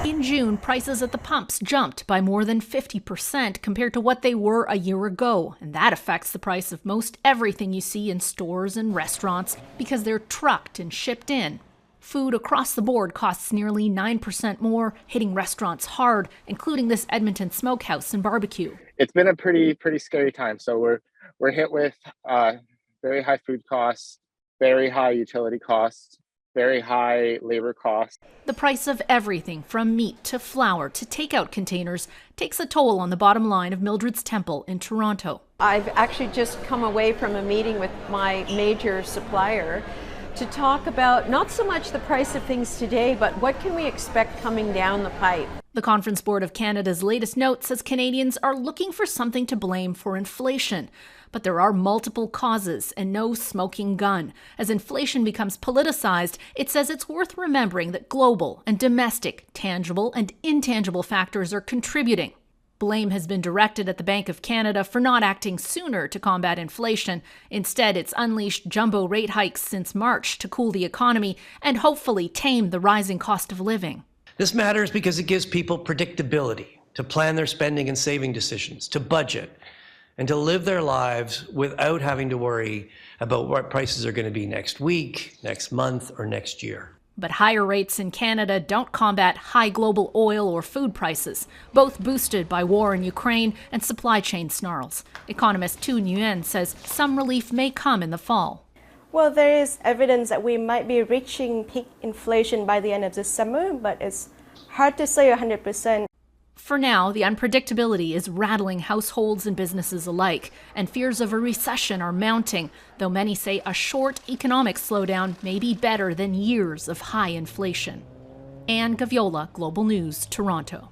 In June, prices at the pumps jumped by more than 50% compared to what they were a year ago, and that affects the price of most everything you see in stores and restaurants because they're trucked and shipped in. Food across the board costs nearly 9% more, hitting restaurants hard, including this Edmonton smokehouse and barbecue. It's been a pretty scary time. So we're hit with very high food costs, very high utility costs, very high labor costs. The price of everything from meat to flour to takeout containers takes a toll on the bottom line of Mildred's Temple in Toronto. I've actually just come away from a meeting with my major supplier to talk about not so much the price of things today, but what can we expect coming down the pipe. The Conference Board of Canada's latest note says Canadians are looking for something to blame for inflation. But there are multiple causes and no smoking gun. As inflation becomes politicized, it says it's worth remembering that global and domestic, tangible and intangible factors are contributing. Blame has been directed at the Bank of Canada for not acting sooner to combat inflation. Instead, it's unleashed jumbo rate hikes since March to cool the economy and hopefully tame the rising cost of living. This matters because it gives people predictability to plan their spending and saving decisions, to budget, and to live their lives without having to worry about what prices are going to be next week, next month, or next year. But higher rates in Canada don't combat high global oil or food prices, both boosted by war in Ukraine and supply chain snarls. Economist Tu Nguyen says some relief may come in the fall. Well, there is evidence that we might be reaching peak inflation by the end of the summer, but it's hard to say 100%. For now, the unpredictability is rattling households and businesses alike, and fears of a recession are mounting, though many say a short economic slowdown may be better than years of high inflation. Gaviola, Global News, Toronto.